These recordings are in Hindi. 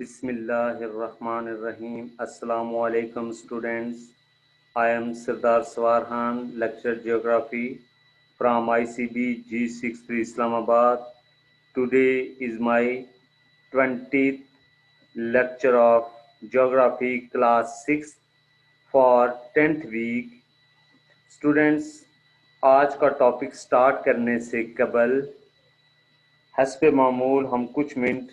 Bismillahirrahmanirrahim. Assalamu alaikum students. I am Sardar Swarhan, lecturer geography from ICB G63 Islamabad. Today is my 20th lecture of geography class 6 for 10th week. Students, आज का टॉपिक स्टार्ट करने से कबल हस्बे मामूल हम कुछ मिनट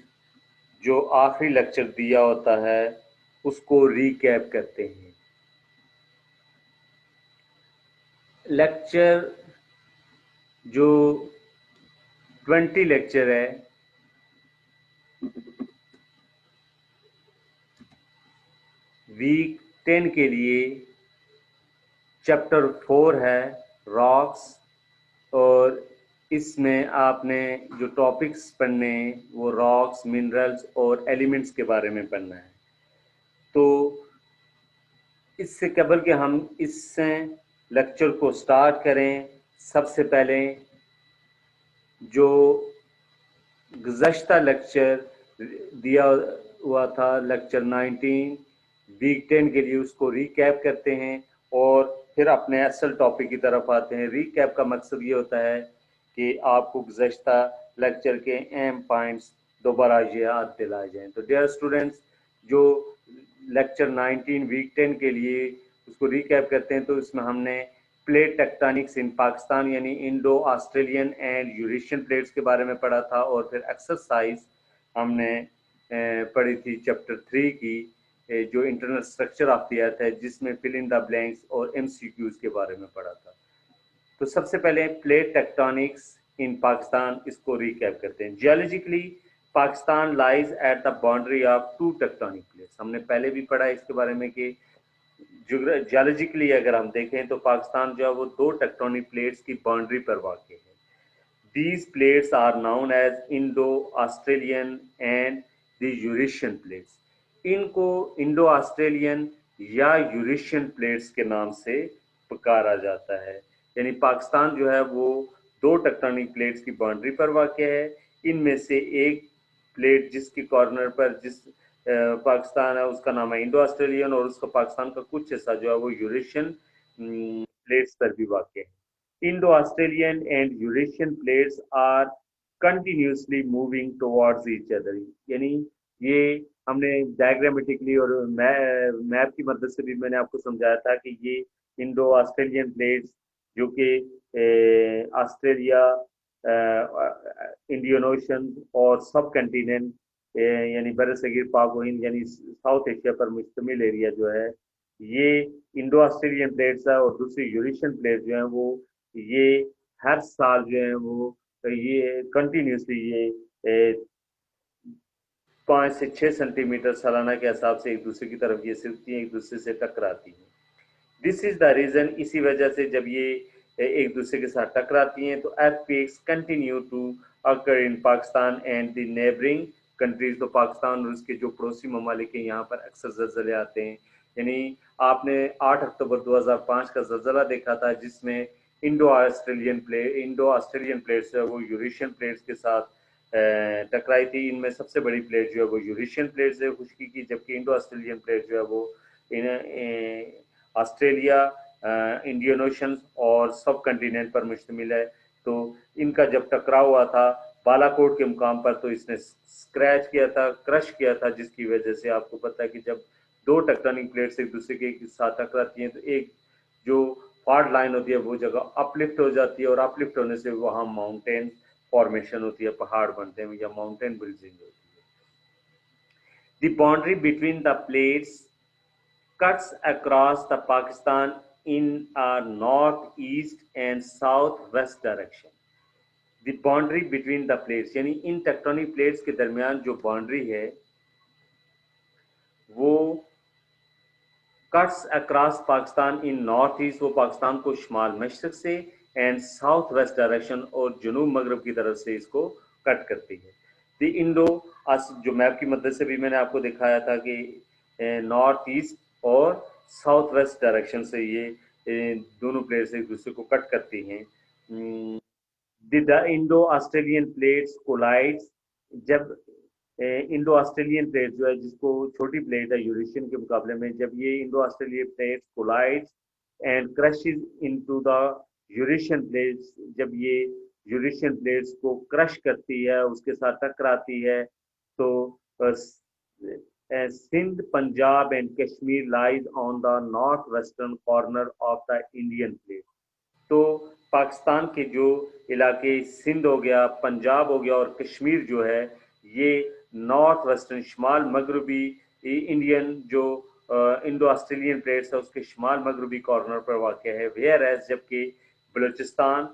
जो आखिरी लेक्चर दिया होता है उसको रीकैप करते हैं। लेक्चर जो 20 लेक्चर है वीक 10 के लिए चैप्टर 4 है रॉक्स, और इसमें आपने जो टॉपिक्स पढ़ने वो रॉक्स, मिनरल्स और एलिमेंट्स के बारे में पढ़ना है। तो इससे कबल के हम इससे लेक्चर को स्टार्ट करें, सबसे पहले जो गुज़श्ता लेक्चर दिया हुआ था लेक्चर 19 वीक 10 के लिए, उसको रीकैप करते हैं और फिर अपने असल टॉपिक की तरफ आते हैं। रीकैप का मकसद ये होता है कि आपको गुज़श्ता लेक्चर के अहम पॉइंट्स दोबारा याद दिलाए जाएं। तो डियर स्टूडेंट्स, जो लेक्चर 19 वीक 10 के लिए उसको रीकैप करते हैं, तो इसमें हमने प्लेट टेक्टोनिक्स इन पाकिस्तान यानी Indo Australian and Eurasian plates के बारे में पढ़ा था, और फिर एक्सरसाइज हमने पढ़ी थी चैप्टर 3 की, जो इंटरनल स्ट्रक्चर ऑफ द अर्थ है, जिसमें फिल इन द ब्लैंक्स और एमसीक्यूज के बारे में पढ़ा था। तो सबसे पहले प्लेट टेक्टोनिक्स इन पाकिस्तान, इसको रीकैप करते हैं। Geologically Pakistan lies at the boundary of two tectonic plates. हमने पहले भी पढ़ा इसके बारे में कि जियोलॉजिकली अगर हम देखें तो पाकिस्तान जो है वो दो टेक्टोनिक प्लेट्स की बाउंड्री पर वाक़ है। These plates are known as Indo-Australian and the Eurasian plates. इनको इंडो ऑस्ट्रेलियन या यूरेशियन प्लेट्स के नाम से पुकारा जाता है। यानी पाकिस्तान जो है वो दो टेक्टोनिक प्लेट्स की बाउंड्री पर वाक़ है। इनमें से एक प्लेट जिसकी कॉर्नर पर जिस पाकिस्तान है उसका नाम है इंडो ऑस्ट्रेलियन, और उसका पाकिस्तान का कुछ हिस्सा जो है वो यूरेशियन प्लेट्स पर भी वाक़ है। Indo-Australian and Eurasian plates are continuously moving towards each other. यानी ये हमने डायग्रामेटिकली और मैप की मदद से भी मैंने आपको समझाया था कि ये इंडो ऑस्ट्रेलियन प्लेट्स जो कि ऑस्ट्रेलिया, इंडियन ओशन और सब कंटिनेंट यानी बरसगीर पाक व हिंद यानी साउथ एशिया पर मुश्तमिल एरिया जो है, ये इंडो ऑस्ट्रेलियन प्लेट्स है। और दूसरी यूरेशियन प्लेट्स जो है वो ये हर साल जो है वो ये कंटिन्यूसली ये 5 से 6 सेंटीमीटर सालाना के हिसाब से एक दूसरे की तरफ ये सिरकती हैं, एक दूसरे से टकराती हैं। दिस इज द रीजन, इसी वजह से जब ये एक दूसरे के साथ टकराती हैं तो earthquakes continue to occur in Pakistan and the neighbouring countries. तो पाकिस्तान और उसके जो पड़ोसी ममालिक हैं यहाँ पर अक्सर ज़लज़ले आते हैं। यानी आपने 8 अक्टूबर 2005 का ज़लज़ला देखा था, जिसमें इंडो ऑस्ट्रेलियन प्लेट्स जो है वो यूरेशियन प्लेट्स के साथ टकराई थी। इनमें सबसे बड़ी प्लेट जो है वो यूरेशियन प्लेट्स है खुश्की की, जबकि इंडो ऑस्ट्रेलियन प्लेट जो है वो ऑस्ट्रेलिया, इंडियन ओशन और सब कंटिनेंट पर मुश्तमिल है। तो इनका जब टकराव हुआ था बालाकोट के मुकाम पर, तो इसने स्क्रैच किया था, क्रश किया था, जिसकी वजह से आपको पता है कि जब दो टेक्टोनिक प्लेट्स एक दूसरे के साथ टकराती हैं तो एक जो फॉल्ट लाइन होती है वो जगह अपलिफ्ट हो जाती है, और अपलिफ्ट होने से वहाँ माउंटेन फॉर्मेशन होती है, पहाड़ बनते हैं या माउंटेन बिल्डिंग होती है। The boundary between the plates cuts across the Pakistan in a north-east and south-west direction. The boundary between the plates यानी इन टेक्टोनिक प्लेट्स के दरमियान जो बाउंड्री है वो कट्स अक्रॉस पाकिस्तान इन नॉर्थ ईस्ट, वो पाकिस्तान को शुमाल मशरक से एंड साउथ वेस्ट डायरेक्शन और जनूब मगरब की तरफ से इसको कट करती है। द इंडो जो मैप की मदद से भी मैंने आपको दिखाया था कि नॉर्थ ईस्ट और साउथ वेस्ट डायरेक्शन से ये दोनों प्लेट्स एक दूसरे को कट करती हैं। The Indo Australian plates collides, जब इंडो ऑस्ट्रेलियन प्लेट जो है, जिसको छोटी प्लेट है यूरेशियन के मुकाबले में, जब ये Indo Australian plate collides and crushes into the Eurasian plates, जब ये यूरेशियन प्लेट्स को क्रश करती है, उसके साथ टकराती है, तो Sindh, Punjab and Kashmir lies on the north western corner of the Indian plate. तो पाकिस्तान के जो इलाके सिंध हो गया, पंजाब हो गया और कश्मीर जो है, ये नॉर्थ वेस्टर्न शुमाल मगरबी इंडियन जो इंडो ऑस्ट्रेलियन प्लेट्स है उसके शुमाल मगरबी कॉर्नर पर वाक़ है। वेयर एज जबकि Balochistan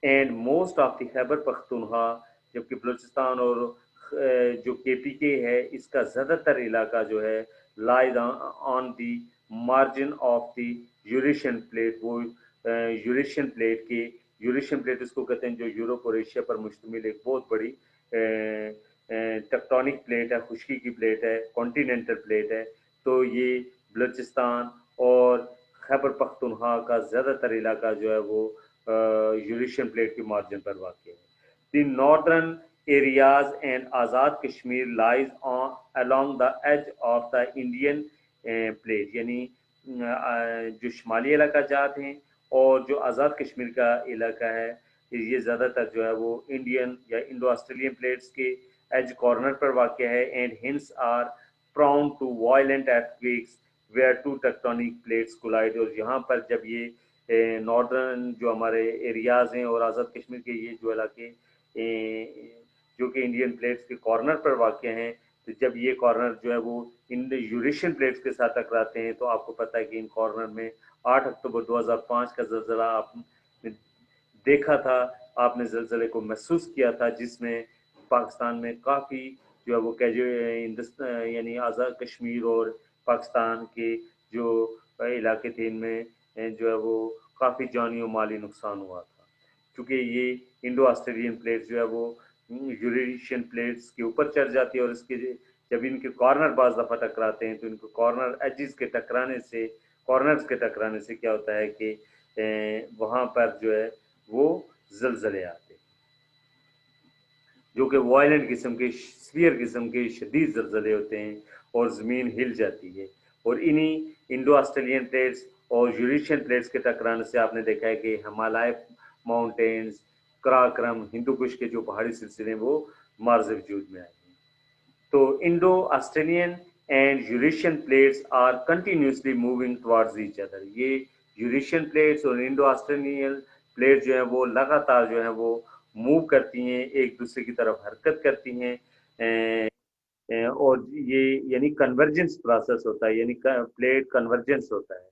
and most of the Khyber Pakhtunkhwa, जबकि बलूचिस्तान और जो KPK है इसका ज़्यादातर इलाका जो है lies on the margin of the Eurasian plate, वो यूरेशियन प्लेट के, यूरेशियन प्लेट इसको कहते हैं जो यूरोप और एशिया पर मुश्तमिल एक बहुत बड़ी टेक्टोनिक प्लेट है, खुश्की की प्लेट है, कॉन्टिनेंटल प्लेट है। तो ये बलूचिस्तान और खैबर पख्तूनख्वा का ज़्यादातर इलाका जो है वो यूरेशियन प्लेट की मार्जिन पर वाक़ है। The northern areas and Azad Kashmir lies on along the edge of the Indian plate, यानी जो शुमाली इलाका जात हैं और जो आज़ाद कश्मीर का इलाका है, ये ज़्यादातर जो है वो इंडियन या इंडो ऑस्ट्रेलियन प्लेट्स के एज कॉर्नर पर वाक़ है and hence are prone to violent earthquakes where two tectonic plates collide. और यहाँ पर जब ये नॉर्दर्न जो हमारे एरियाज़ हैं और आज़ाद कश्मीर के ये जो इलाके जो कि इंडियन प्लेट्स के कॉर्नर पर वाक़ हैं, तो जब ये कॉर्नर जो है वो इन यूरेशियन प्लेट्स के साथ टकराते हैं, तो आपको पता है कि इन कॉर्नर में 8 अक्टूबर 2005 का ज़लज़ला आपने देखा था, आपने ज़लज़ले को महसूस किया था, जिसमें पाकिस्तान में काफ़ी जो है वो हिंदुस्तान यानी आज़ाद कश्मीर और पाकिस्तान के जो इलाके थे, इनमें जो है वो काफ़ी जानी और माली नुकसान हुआ था। क्योंकि ये इंडो ऑस्ट्रेलियन प्लेट्स जो है वो यूरेशियन प्लेट्स के ऊपर चढ़ जाती है और इसके जब इनके कॉर्नर बाज़ दफ़ा टकराते हैं, तो इनको कॉर्नर एजिस के टकराने से, कॉर्नर्स के टकराने से क्या होता है कि वहाँ पर जो है वो ज़लज़ले आते हैं, जो कि वायलेंट किस्म के, सीवियर किस्म के शदीद ज़लज़ले होते हैं और ज़मीन हिल जाती है। और इन्हीं इंडो ऑस्ट्रेलियन प्लेट्स और यूरेशियन प्लेट्स के टकराने से आपने देखा है कि हिमालय माउंटेन्स, कराक्रम, हिंदू कुश के जो पहाड़ी सिलसिले वो मार्ज़ वजूद में आए हैं। तो Indo Australian and Eurasian plates are continuously moving towards each other. ये यूरेशियन प्लेट्स और इंडो ऑस्ट्रेलियन प्लेट्स जो है वो लगातार जो है वो मूव करती हैं, एक दूसरे की तरफ हरकत करती हैं, और ये यानी कन्वर्जेंस प्रोसेस होता है, यानी प्लेट कन्वर्जेंस होता है।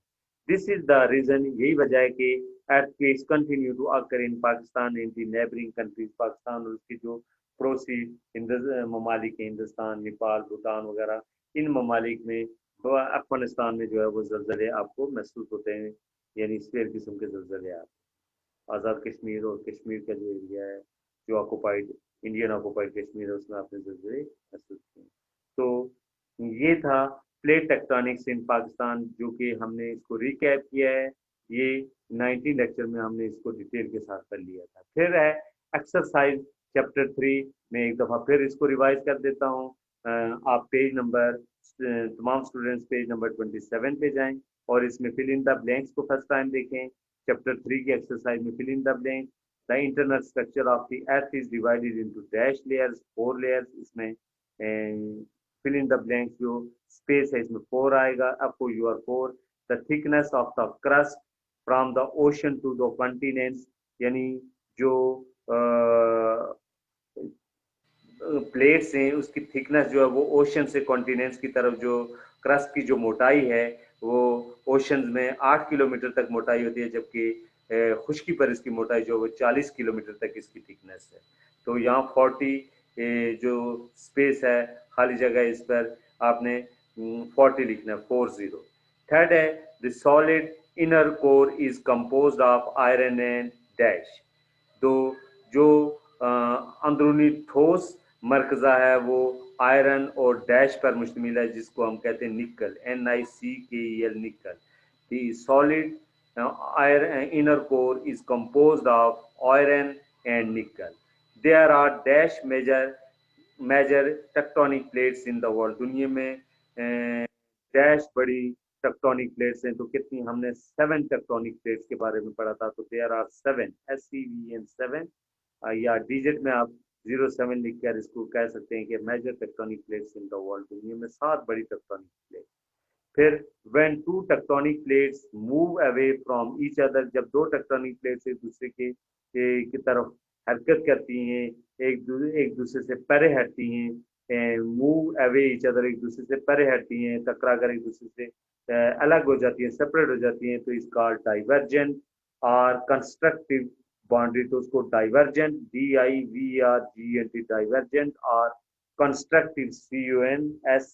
दिस इज द रीजन, यही वजह है कि earthquakes continue to occur in Pakistan and the neighboring countries, Pakistan और उसके जो पड़ोसी ममालिक हैं, हिंदुस्तान, नेपाल, भूटान वगैरह, इन ममालिक में, तो अफगानिस्तान में जो है वो ज़लज़ले आपको महसूस होते हैं, यानी स्फीयर किस्म के ज़लज़ले आते हैं। आज़ाद कश्मीर और कश्मीर का जो एरिया है, जो ऑक्युपाइड इंडियन ऑक्युपाइड कश्मीर है, उसमें आपने ज़लज़ले महसूस किए। तो ये था प्लेट टेक्टोनिक्स इन पाकिस्तान, जो कि हमने इसको रिकैप किया है। ये 19 लेक्चर में हमने इसको डिटेल के साथ कर लिया था। फिर है एक्सरसाइज चैप्टर 3 में, एक दफ़ा फिर इसको रिवाइज कर देता हूँ। आप पेज नंबर, तमाम स्टूडेंट्स पेज नंबर 27 पे जाएं और इसमें फिल इन द ब्लैंक्स को फर्स्ट टाइम देखें। चैप्टर 3 की एक्सरसाइज में fill in the blank, the internal structure of the earth is divided into dash layers, 4 layers. इसमें फिल इन द ब्लैंक्स जो स्पेस है इसमें 4 आएगा, आपको your 4। The thickness of the crust from the ocean to the continents, यानी जो प्लेट्स हैं उसकी थिकनेस जो है वो ओशन से कॉन्टिनेंट्स की तरफ, जो क्रस्ट की जो मोटाई है वो ओशन में 8 किलोमीटर तक मोटाई होती है, जबकि खुश्की पर इसकी मोटाई जो वो 40 किलोमीटर तक इसकी थिकनेस है। तो यहाँ 40 जो स्पेस है खाली जगह, इस पर आपने 40 लिखना है, 40। थर्ड है the solid inner core is composed of iron and dash. तो जो अंदरूनी ठोस मरकज़ा है वो आयरन और डैश पर मुश्तमिल है, जिसको हम कहते हैं निकल, NiCkel, निकल। The solid iron inner core is composed of iron and nickel. There are dash major major tectonic plates in the world, दुनिया में डैश बड़ी टेक्टोनिक प्लेट्स हैं। तो कितनी, हमने 7 टेक्टोनिक प्लेट्स के बारे में पढ़ा था। तो देयर आर 7, SEVEN 7, या डिजिट में आप 07 लिख कर इसको कह सकते हैं कि major tectonic plates in the world, दुनिया में 7 बड़ी टेक्टोनिक प्लेट। फिर when two tectonic plates move away from each other, जब दो टेक्टोनिक प्लेट्स एक दूसरे की तरफ हरकत करती हैं, एक दूसरे से परे हटती हैं, मूव अवे ईच अदर, एक दूसरे से परे हटती हैं, टकरा कर एक दूसरे से अलग हो जाती हैं, सेपरेट हो जाती हैं, तो इस कॉल्ड डाइवर्जेंट और कंस्ट्रक्टिव बाउंड्री। तो उसको डाइवर्जेंट, DIVERGENT, डाइवर्जेंट, और constructive CONS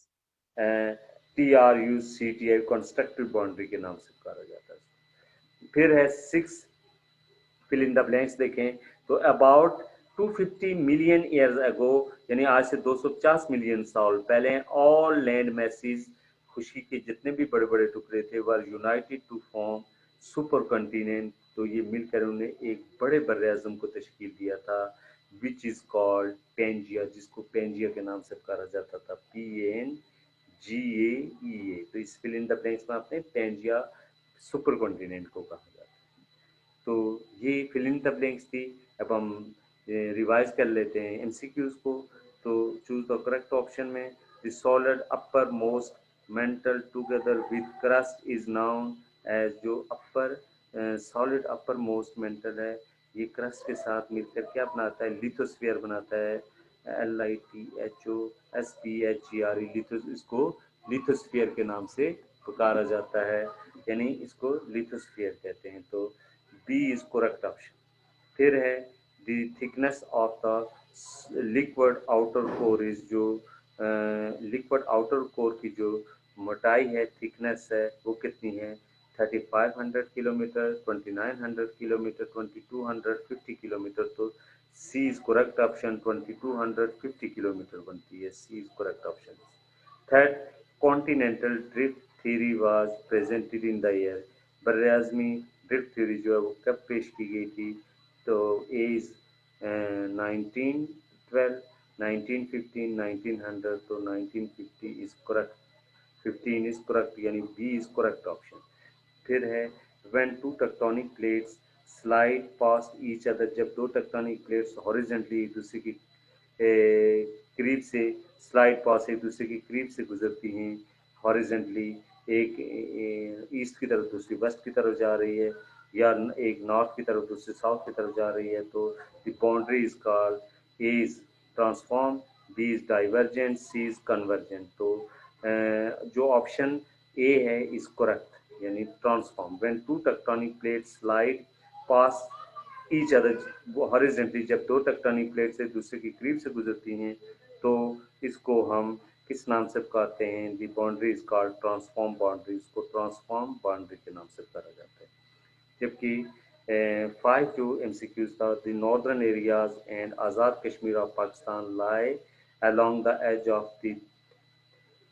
TRUCTI, constructive boundary के नाम से पुकारा जाता है। फिर है 6 फिल इन द ब्लैंक्स। देखें तो अबाउट 250 मिलियन ईयर्स अगो, यानी आज से 250 मिलियन साल पहले, ऑल लैंड मैसेज, खुशी के जितने भी बड़े बड़े टुकड़े थे, were united to form super continent. तो ये मिलकर उन्होंने एक बड़े बर्रे आज़म को तश्कील दिया था, विच इज कॉल्ड पेंजिया, जिसको पेंजिया के नाम से पुकारा जाता था, PANGAEA। तो इस फिल इन द ब्लैंक्स में आपने पेंजिया सुपर कॉन्टिनेंट को कहा जाता है। तो ये फिल इन द ब्लैंक्स थी। अब हम रिवाइज कर लेते हैं एमसीक्यूज को। तो चूज द करेक्ट ऑप्शन में the solid upper most mantle together with crust is known as, जो upper solid upper most mantle है, ये क्रस्ट के साथ मिलकर क्या बनाता है, लिथोस्फीयर बनाता है, LITHOSPHERE, इसको लिथोस्फीयर के नाम से पुकारा जाता है, यानी इसको लिथोस्फीयर कहते हैं। तो बी इज करेक्ट ऑप्शन। फिर है the thickness of the liquid outer core is, जो लिक्विड आउटर कोर की जो मोटाई है, थिकनेस है, वो कितनी है, 3500 किलोमीटर, 2900 किलोमीटर, 2250 किलोमीटर। तो C is correct option, 2250 kilometre बनती है, C is correct option. Third, continental drift theory was presented in the year, बर्रे आज़मी ड्रिफ्ट थ्योरी जो है वो कब पेश की गई थी। तो ए इज 1912, 1915, 1900। तो 1950 इज करेक्ट, 15 इज करेक्ट, यानी बी इज करेक्ट ऑप्शन। फिर है when two tectonic plates slide past each other, जब दो टेक्टोनिक प्लेट्स हॉरिजॉन्टली एक दूसरे की करीब से स्लाइड पास, एक दूसरे की करीब से गुजरती हैं हॉरिजॉन्टली, एक ईस्ट की तरफ दूसरी वेस्ट की तरफ जा रही है, या एक नॉर्थ की तरफ दूसरी साउथ की तरफ जा रही है, तो the boundary is called, A is transform, B is divergent, C is convergent. तो जो ऑप्शन ए है इज करेक्ट, यानी transform. When two tectonic plates slide pass each other horizontally, जब दो टेक्टोनिक प्लेट्स एक दूसरे के करीब से गुजरती हैं, तो इसको हम किस नाम से पुकारते हैं, दी boundary is called transform boundary, इसको ट्रांसफॉर्म बाउंड्री के नाम से पुकारा जाता है। जबकि 5 जो एमसीक्यूज था, the northern areas and Azad Kashmir of Pakistan lie along the edge of the,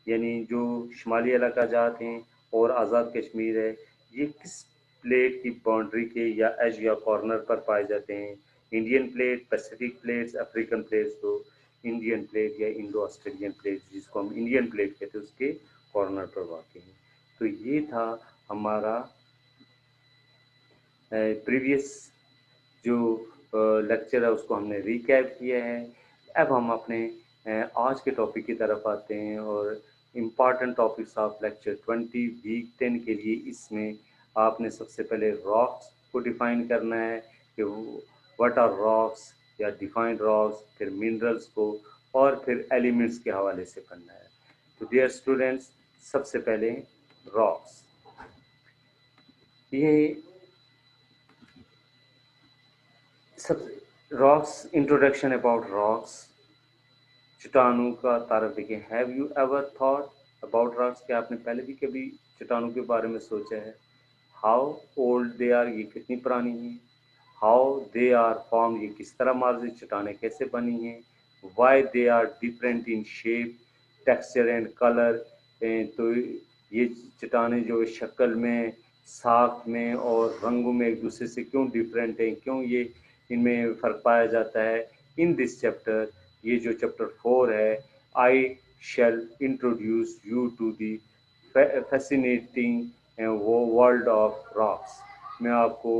यानी जो शुमाली इलाका जात हैं और आज़ाद कश्मीर है, ये किस प्लेट की बाउंड्री के या एज या कॉर्नर पर पाए जाते हैं, Indian plate, Pacific plates, African plates. तो इंडियन प्लेट या इंडो ऑस्ट्रेलियन प्लेट, जिसको हम इंडियन प्लेट कहते हैं, उसके कॉर्नर पर वाक़ हैं। तो ये था हमारा प्रीवियस जो लेक्चर है उसको हमने रिकैप किया है। अब हम अपने आज के टॉपिक की तरफ आते हैं, और important topics of lecture 20 week 10 के लिए इसमें आपने सबसे पहले रॉक्स को डिफाइन करना है कि व्हाट आर रॉक्स या डिफाइंड रॉक्स, फिर मिनरल्स को, और फिर एलिमेंट्स के हवाले से पढ़ना है। तो डियर स्टूडेंट्स, सबसे पहले रॉक्स, ये सब रॉक्स, इंट्रोडक्शन अबाउट रॉक्स, चट्टानों का तारफ देखें। Have you ever thought about rocks, क्या आपने पहले भी कभी चट्टानों के बारे में सोचा है? हाउ ओल्ड दे आर, ये कितनी पुरानी हैं? हाउ दे आर फॉर्म, ये किस तरह मार्जी चट्टानें कैसे बनी हैं? Why they are different in shape, texture and colour, तो ये चट्टानें जो शक्ल में, साख में और रंगों में एक दूसरे से क्यों डिफरेंट हैं, क्यों ये इनमें फ़र्क पाया जाता है? इन दिस चैप्टर ये जो चैप्टर 4 है, I shall introduce you to the fascinating वो वर्ल्ड ऑफ रॉक्स। मैं आपको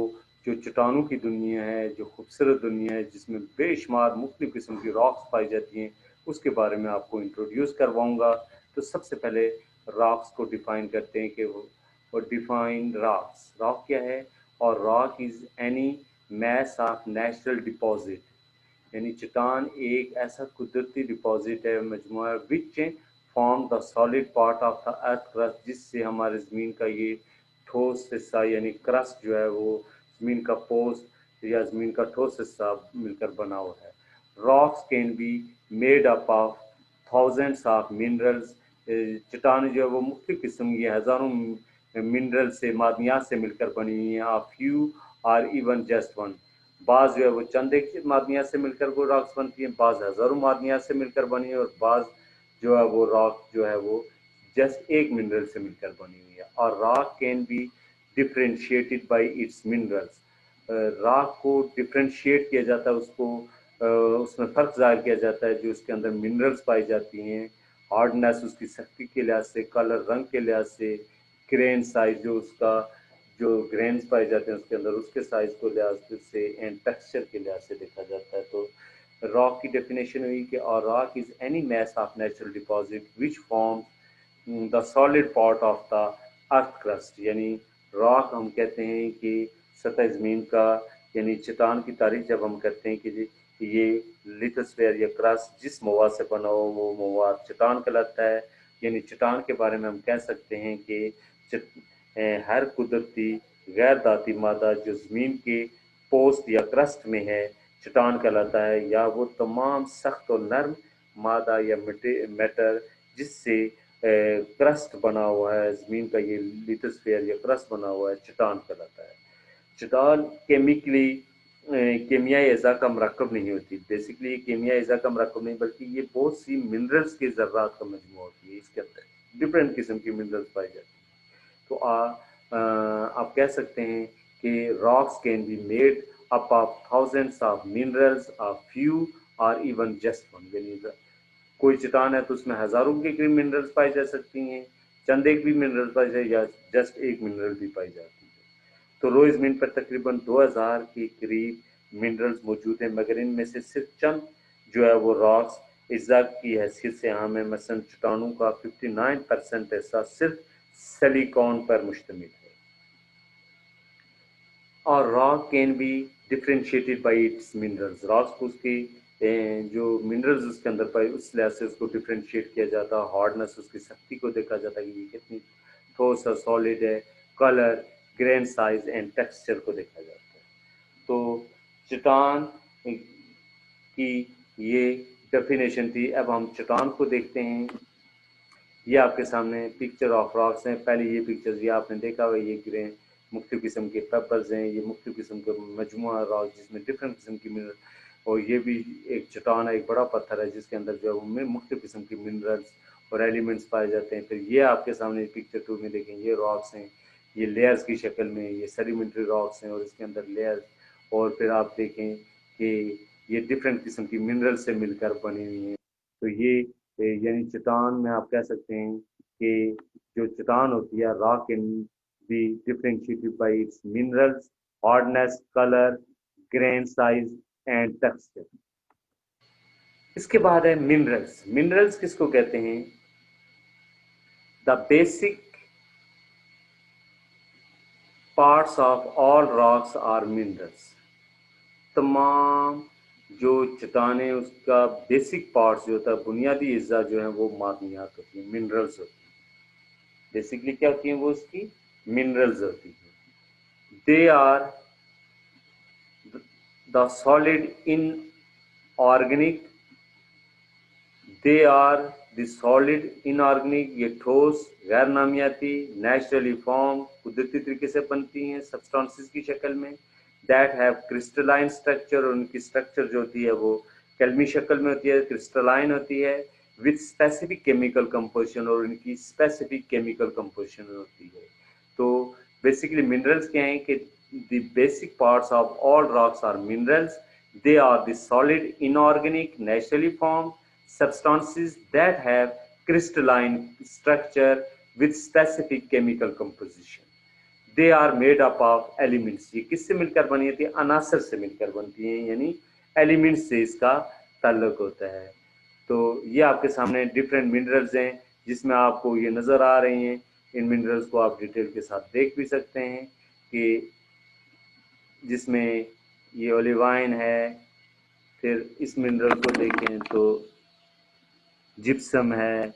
जो चट्टानों की दुनिया है, जो खूबसूरत दुनिया है जिसमें बेशुमार मुख्तलिफ़ किस्म की रॉक्स पाई जाती हैं, उसके बारे में आपको इंट्रोड्यूस करवाऊँगा। तो सबसे पहले रॉक्स को डिफ़ाइन करते हैं कि वो डिफ़ाइन रॉक्स, रॉक क्या है? और rock is any mass of natural deposit, यानी चट्टान एक ऐसा कुदरती डिपॉजिट है, मजमुआ which form the solid part of the earth crust, जिससे हमारे ज़मीन का ये ठोस हिस्सा यानी क्रस्ट जो है वो ज़मीन का पोस्ट या ज़मीन का ठोस हिस्सा मिलकर बना हुआ है। Rocks can be made up of thousands of minerals, चट्टान जो है वो मुख्तलिफ किस्म की हज़ारों मिनरल से मादनियात से मिलकर बनी हुई हैं। A few are even just one, बाज़ जो है वो चंद एक मादनियात से मिलकर वो रॉक्स बनती हैं, बाज़ हज़ारों मादनियात से मिलकर बनी है, और बाज़ जो है वो रॉक जो है वो जस्ट एक मिनरल से मिलकर बनी हुई है। और rock can be differentiated by its minerals, rock को डिफ्रेंशिएट किया जाता है, उसको उसमें फ़र्क ज़ाहिर किया जाता है जो उसके अंदर मिनरल्स पाई जाती हैं, हार्डनेस उसकी सख्ती के लिहाज से, कलर रंग के लिहाज से, ग्रेन साइज जो उसका जो ग्रेन्स पाए जाते हैं उसके अंदर उसके साइज को लिहाज से एंड टेक्सचर के लिहाज से देखा जाता है। तो रॉक की डेफिनेशन हुई कि और rock is any mass of natural deposit which form the solid part of the earth crust, यानी रॉक हम कहते हैं कि सतह ज़मीन का, यानी चट्टान की तारीफ जब हम करते हैं कि ये लिथोस्फीयर या क्रस्ट जिस मवाद से बना हो वो मवाद चट्टान कहलाता है। यानी चट्टान के बारे में हम कह सकते हैं कि हर कुदरती गैर दाती मादा जो ज़मीन के पोस्ट या क्रस्ट में है चट्टान कहलाता है, या वो तमाम सख्त और नर्म मादा या मैटर जिससे क्रस्ट बना हुआ है ज़मीन का, ये लिथोस्फीयर या क्रस्ट बना हुआ है, चट्टान कहलाता है। चट्टान केमिकली केमियाई अज़ा का मरकब नहीं होती, बेसिकली केमियाई अज़ा का मरकब नहीं, बल्कि ये बहुत सी मिनरल्स के ज़र्रात का मजमूआ होती है, इसके अंदर डिफरेंट किस्म की मिनरल्स पाई जाती हैं। तो आप कह सकते हैं कि rocks can be made up of thousands of minerals, of few और इवन जस्ट वन, यानी कोई चट्टान है तो उसमें हज़ारों के करीब मिनरल्स पाई जा सकती हैं, चंद एक भी मिनरल्स पाई जाए या जस्ट एक मिनरल भी पाई जाती है। तो रोज़ ज़मीन पर तकरीबन 2000 के करीब मिनरल्स मौजूद हैं, मगर इनमें से सिर्फ चंद जो है वो रॉक्स इज़्ज़ा की हैसियत से अहम है। मसलन चट्टानों का 59% हिस्सा सिर्फ सिलिकॉन पर मुश्तमिल है। और rock can be differentiated by its minerals, rocks को उसके जो मिनरल्स उसके अंदर पाए उस लिहाज से उसको डिफ्रेंशिएट किया जाता है, हार्डनेस उसकी सख्ती को देखा जाता है कि ये कितनी ठोस और सॉलिड है, colour, grain size and texture को देखा जाता है। तो चट्टान की ये डेफिनेशन थी। अब हम चट्टान को देखते हैं। ये आपके सामने पिक्चर ऑफ रॉक्स हैं। पहले ये पिक्चर्स ये आपने देखा हुआ, ये ग्रे मुख्तलिफ किस्म के पेपर्स हैं, ये मुख्तलिफ किस्म का मजमुआ रॉक जिसमें डिफरेंट किस्म की मिनरल, और ये भी एक चट्टान है, एक बड़ा पत्थर है जिसके अंदर जो है वो मुख्तलिफ किस्म की मिनरल्स और एलिमेंट्स पाए जाते हैं। फिर ये आपके सामने पिक्चर 2 में देखें, ये रॉक्स हैं, ये लेयर्स की शक्ल में, ये सेडिमेंट्री रॉक्स हैं और इसके अंदर लेयर्स, और फिर आप देखें कि ये डिफरेंट किस्म की मिनरल से मिलकर बनी हुई हैं। तो ये यानी चट्टान में आप कह सकते हैं कि जो चट्टान होती है rock can be differentiated by its minerals, hardness, colour, grain size and texture. इसके बाद है मिनरल्स। मिनरल्स किसको कहते हैं? The basic parts of all rocks are minerals. तमाम जो चट्टानें उसका बेसिक पार्ट्स जो होता है, बुनियादी अज्जा जो है वो मादनियात होती हैं, मिनरल्स होती हैं। बेसिकली क्या होती हैं वो उसकी मिनरल्स होती हैं। They are the solid in organic, they are the solid inorganic, ये ठोस गैर नामियाती नेचुरली फॉर्म कुदरती तरीके से बनती हैं सब्सटेंसेस की शक्ल में, दैट हैव क्रिस्टलाइन स्ट्रक्चर, और उनकी स्ट्रक्चर जो होती है वो कलमी शक्ल में होती है, क्रिस्टलाइन होती है, विथ स्पेसिफिक केमिकल कंपोजिशन, और उनकी स्पेसिफिक केमिकल कंपोजिशन होती है। तो बेसिकली मिनरल्स क्या हैं कि the basic parts of all rocks are minerals, They are the solid, inorganic, naturally formed substances that have crystalline structure with specific chemical composition. They are made up of elements. ये किससे मिलकर बनी होती है? अनासर से मिलकर बनती हैं, यानी एलिमेंट्स से इसका ताल्लुक होता है। तो ये आपके सामने डिफरेंट मिनरल्स हैं जिसमें आपको ये नज़र आ रही हैं। इन मिनरल्स को आप डिटेल के साथ देख भी सकते हैं कि जिसमें ये ओलिवाइन है। फिर इस मिनरल को देखें तो जिप्सम है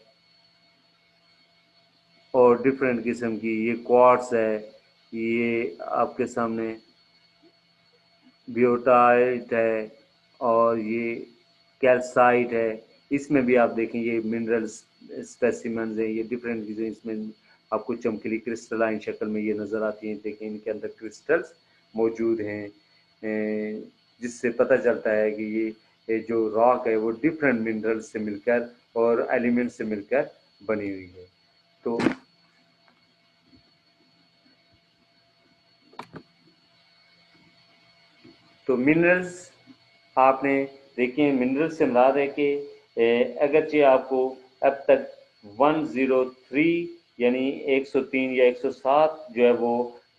और डिफरेंट किस्म की ये क्वार्ट्स है। ये आपके सामने बियोटाइट है और ये कैल्साइट है। इसमें भी आप देखें ये मिनरल्स स्पेसिमेंस है, ये डिफरेंट चीज़ें इसमें आपको चमकीली क्रिस्टलाइन शक्ल में ये नज़र आती हैं। देखें इनके अंदर क्रिस्टल्स मौजूद हैं, जिससे पता चलता है कि ये जो रॉक है वो डिफरेंट मिनरल्स से मिलकर और एलिमेंट से मिलकर बनी हुई है। तो मिनरल्स आपने देखिए, मिनरल्स से मुराद है कि अगरचे आपको अब तक 103 यानी 103 या 107 जो है वो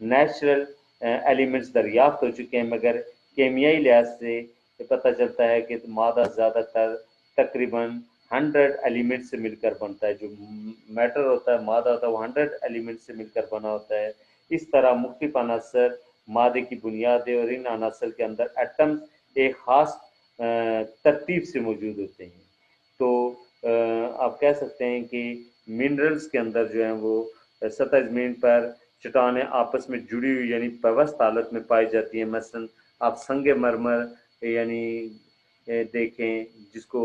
नेचुरल एलिमेंट्स दरियाफ्त हो चुके हैं, मगर केमियाई लिहाज से पता चलता है कि मादा ज़्यादातर तकरीबन 100 एलिमेंट से मिलकर बनता है। जो मैटर होता है, मादा होता है, वो 100 एलिमेंट से मिलकर बना होता है। इस तरह मुख्तलिफ अनासर मादे की बुनियाद है और इन अनासर के अंदर एटम्स एक ख़ास तरतीब से मौजूद होते हैं। तो आप कह सकते हैं कि मिनरल्स के अंदर जो हैं वो सतह ज़मीन पर चट्टानें आपस में जुड़ी हुई यानी पेवस्त हालत में पाई जाती हैं। मसलन आप संग मरमर यानी देखें, जिसको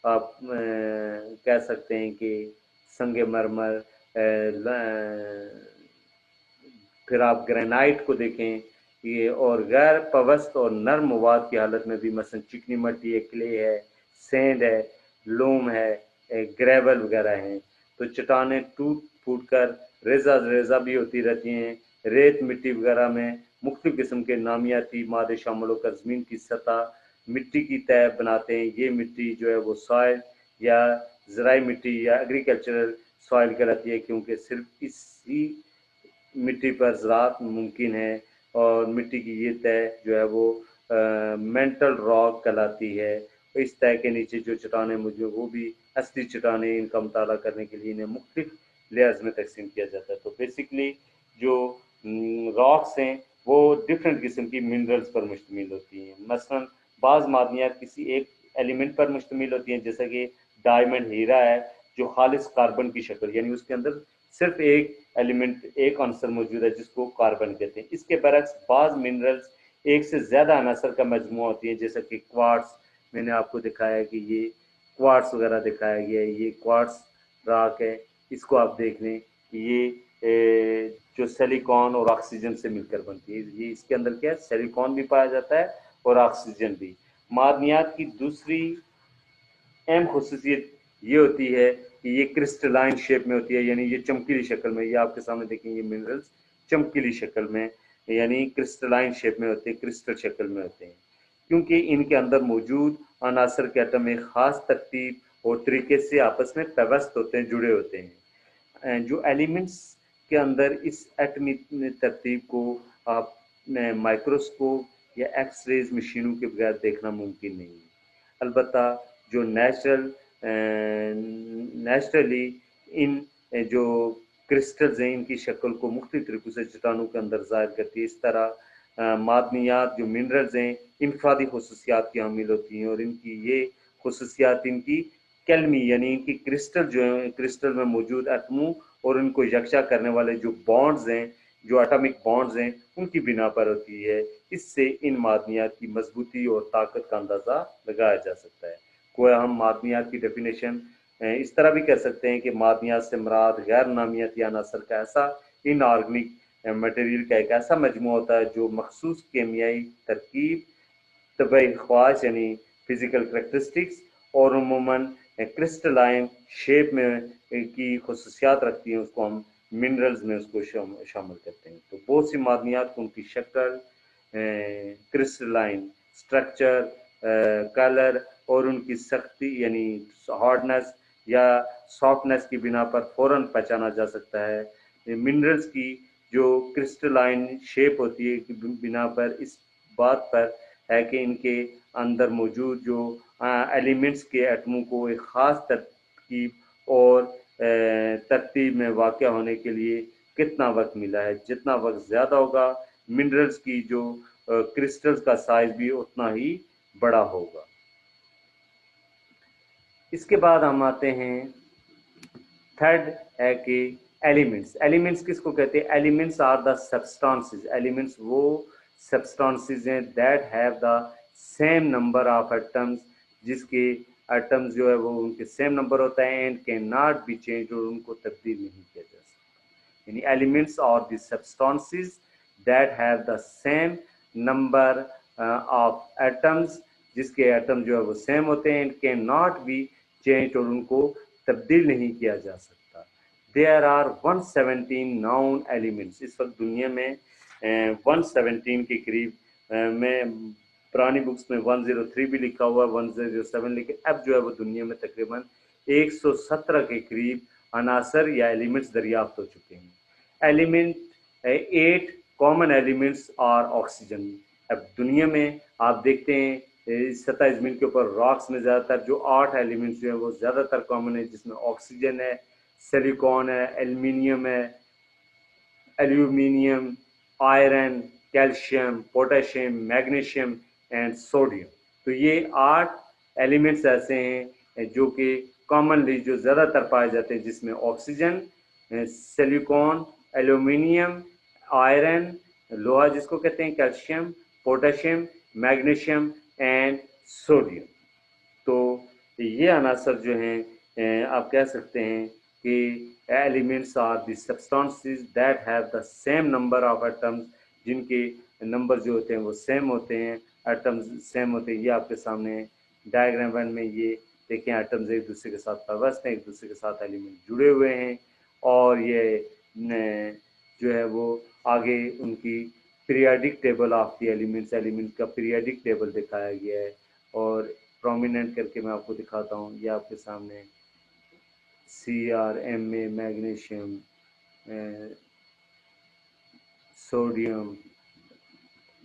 आप कह सकते हैं कि संग मरमर, फिर आप ग्रेनाइट को देखें, ये और गैर पवस्त और नर्म मवाद की हालत में भी मसलन चिकनी मिट्टी है, क्ले है, सेंड है, लोम है, ग्रेवल वगैरह हैं। तो चट्टानें टूट फूट कर रेजा रेजा भी होती रहती हैं। रेत मिट्टी वगैरह में मुख्तलिफ किस्म के नामियाती मादे शामिल होकर ज़मीन की सतह मिट्टी की तय बनाते हैं। ये मिट्टी जो है वो सॉइल या ज़राई मिट्टी या एग्रीकल्चरल सॉइल कहलाती है, क्योंकि सिर्फ इसी मिट्टी पर ज़राअत मुमकिन है। और मिट्टी की ये तय जो है वो मेंटल रॉक कहलाती है। इस तय के नीचे जो चट्टानें मौजूद वो भी असली चट्टानें, इनका मुताला करने के लिए इन्हें मुख्तलिफ लेयर्स में तकसीम किया जाता है। तो बेसिकली जो रॉक्स हैं वो डिफरेंट किस्म की मिनरल्स पर मुश्तमिल होती हैं। मसलन बाज़ मादनियात किसी एक एलिमेंट पर मुश्तमिल होती हैं, जैसा कि डायमंड हीरा है जो खालिस कार्बन की शक्ल यानी उसके अंदर सिर्फ एक एलिमेंट, एक आंसर मौजूद है जिसको कार्बन कहते हैं। इसके बरक्स बाज़ मिनरल्स एक से ज़्यादा अनासर का मजमुआ होती है, जैसा कि क्वार्ट्स मैंने आपको दिखाया कि ये क्वार्ट्स वगैरह दिखाया गया है। ये क्वार्ट्स राक है, इसको आप देख लें कि ये जो सिलिकॉन और ऑक्सीजन से मिलकर बनती है। ये इसके अंदर क्या है, सिलिकॉन भी पाया जाता है और ऑक्सीजन भी। मादनियात की दूसरी अहम खुसूसियत ये होती है कि ये क्रिस्टलाइन शेप में होती है, यानी ये चमकीली शक्ल में। ये आपके सामने देखें, ये मिनरल्स चमकीली शक्ल में यानी क्रिस्टलाइन शेप में होते हैं, क्रिस्टल शक्ल में होते हैं, क्योंकि इनके अंदर मौजूद अनासर के एटम एक ख़ास तरतीब और तरीके से आपस में पेवस्त होते हैं, जुड़े होते हैं। जो एलिमेंट्स के अंदर इस एटमी तरतीब को आप माइक्रोस्कोप या एक्स रेज मशीनों के बगैर देखना मुमकिन नहीं है। अलबत्ता जो नेचुरली इन जो क्रिस्टल्स हैं इनकी शक्ल को मुख्तलिफ तरीक़ों से चट्टानों के अंदर ज़ाहिर करती है। इस तरह मादनियात जो मिनरल्स हैं इनफरादी खसूसियात की हामिल होती हैं और इनकी ये खसूसियात इनकी कैलमी यानी इनकी क्रिस्टल जो है, क्रिस्टल में मौजूद एटमों और इनको यकजा करने वाले जो बॉन्ड्स हैं, जो एटॉमिक बॉन्ड्स हैं, उनकी बिना पर होती है। इससे इन मादनियात की मजबूती और ताकत का अंदाज़ा लगाया जा सकता है। कोई हम मादनियात की डेफिनेशन इस तरह भी कह सकते हैं कि मादनियात से मुराद गैर नामियाती अनासर का ऐसा इनऑर्गेनिक मटेरियल का एक ऐसा मजमू होता है जो मखसूस केमियाई तरकीब, तबई ख्वास यानी फिजिकल करेक्टरिस्टिक्स और अमूमन क्रिस्टलाइन शेप में की खसूसियात रखती हैं। उसको हम मिनरल्स में उसको शामिल करते हैं। तो बहुत सी मादनियात को उनकी शक्ल, क्रिस्टलाइन स्ट्रक्चर, कलर और उनकी सख्ती यानी हार्डनेस या सॉफ्टनेस की बिना पर फ़ौरन पहचाना जा सकता है। मिनरल्स की जो क्रिस्टलाइन शेप होती है की बिना पर इस बात पर है कि इनके अंदर मौजूद जो एलिमेंट्स के एटमों को एक ख़ास तरकीब और तरतीब में वाक़या होने के लिए कितना वक्त मिला है। जितना वक्त ज़्यादा होगा, मिनरल्स की जो क्रिस्टल्स का साइज भी उतना ही बड़ा होगा। इसके बाद हम आते हैं थर्ड है कि एलिमेंट्स। एलिमेंट्स किसको कहते हैं? Elements are the substances. Elements वो सब्सटेंसेस हैं that have the same number of atoms, जिसके एटम्स जो है वो उनके सेम नंबर होता है and can not be change, और उनको तब्दील नहीं किया जा सकता। यानी elements are the substances that have the same number of atoms, जिसके एटम जो है वो सेम होते हैं and can not be change, और उनको तब्दील नहीं किया जा सकता। There are 117 known elements. इस वक्त दुनिया में 117 के करीब, में पुरानी बुक्स में 103 भी लिखा हुआ, 107 लिखे, अब जो है वो दुनिया में तकरीबन 117 के करीब अनासर या एलिमेंट्स दरियाफ्त हो चुके हैं। Element 8 common elements are oxygen. अब दुनिया में आप देखते हैं सतह ज़मीन के ऊपर रॉक्स में ज़्यादातर जो 8 एलिमेंट्स जो हैं वो ज़्यादातर कॉमन है, जिसमें ऑक्सीजन है, सिलिकॉन है, एल्युमिनियम है, aluminium, iron, calcium, potassium, magnesium and sodium. तो ये 8 एलिमेंट्स ऐसे हैं जो कि कॉमनली जो ज़्यादातर पाए जाते हैं, जिसमें ऑक्सीजन, सिलिकॉन, एल्यूमिनियम, आयरन, लोहा जिसको कहते हैं, calcium, potassium, magnesium and sodium. तो ये अनासर जो हैं आप कह सकते हैं कि elements are the substances that have the same number of atoms, जिनके नंबर जो होते हैं वो सेम होते हैं, एटम्स सेम होते हैं। ये आपके सामने डायग्राम 1 में ये देखें, एटम्स एक दूसरे के साथ पाबस्त हैं, एक दूसरे के साथ एलिमेंट जुड़े हुए हैं, और ये जो है वो आगे उनकी periodic table of the elements, element का पीरियाडिक टेबल दिखाया गया है, और प्रोमिनेंट करके मैं आपको दिखाता हूँ। ये आपके सामने CrMa, magnesium, sodium,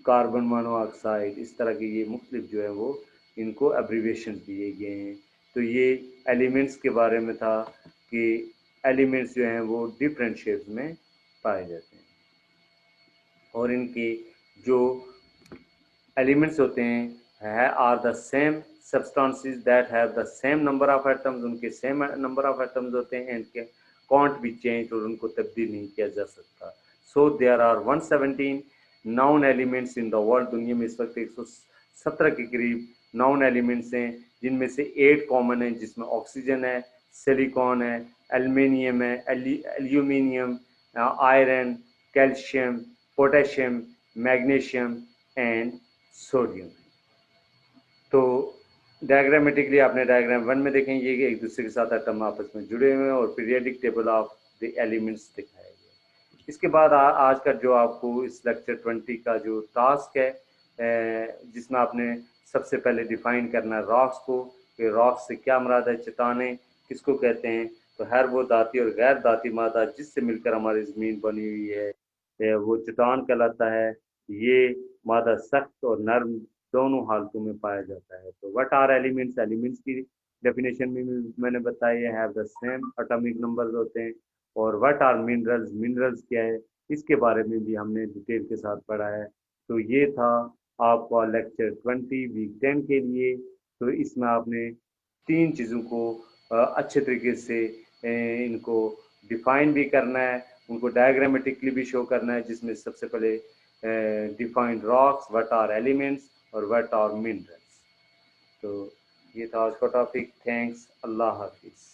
carbon monoxide, इस तरह के ये मुख्तलिफ जो है वो इनको एब्रीवेशन दिए गए हैं। तो ये एलिमेंट्स के बारे में था कि एलिमेंट्स जो हैं वो डिफरेंट शेप्स में पाए जाते हैं, और इनके जो एलिमेंट्स होते हैं are the same substances that have the same number of atoms, उनके सेम नंबर ऑफ एटम्स होते हैं एंड के कांट बी चेंज, और उनको तब्दील नहीं किया जा सकता। So there are 117 known elements in the world. दुनिया में इस वक्त 117 के करीब नाउन एलिमेंट्स हैं, जिनमें से 8 कॉमन हैं, जिसमें ऑक्सीजन है, सिलिकॉन है, एल्युमिनियम है, aluminium, iron, calcium, potassium, magnesium and sodium. तो डायग्रामेटिकली आपने डायग्राम 1 में देखें, ये एक दूसरे के साथ एटम आपस में जुड़े हुए हैं, और periodic table of the elements दिखाया गया। इसके बाद आज का जो आपको इस लेक्चर 20 का जो टास्क है, जिसमें आपने सबसे पहले डिफाइन करना है रॉक्स को, कि रॉक्स से क्या मुराद है, चट्टानें किसको कहते हैं। तो हर वो दाती और गैर दाती मादा जिससे मिलकर हमारी ज़मीन बनी हुई है वो चट्टान कहलाता है। ये मादा सख्त और नर्म दोनों हालतों में पाया जाता है। तो व्हाट आर एलिमेंट्स? एलिमेंट्स की डेफिनेशन में मैंने बताया है, have the same atomic numbers होते हैं। और व्हाट आर मिनरल्स? मिनरल्स क्या है, इसके बारे में भी हमने डिटेल के साथ पढ़ा है। तो ये था आपका लेक्चर 20 वीक 10 के लिए। तो इसमें आपने 3 चीज़ों को अच्छे तरीके से इनको डिफाइन भी करना है, उनको डायग्रामेटिकली भी शो करना है, जिसमें सबसे पहले define rocks, what are elements और व्हाट आर मिनरल्स। तो ये था आज का टॉपिक। थैंक्स, अल्लाह हाफिज़।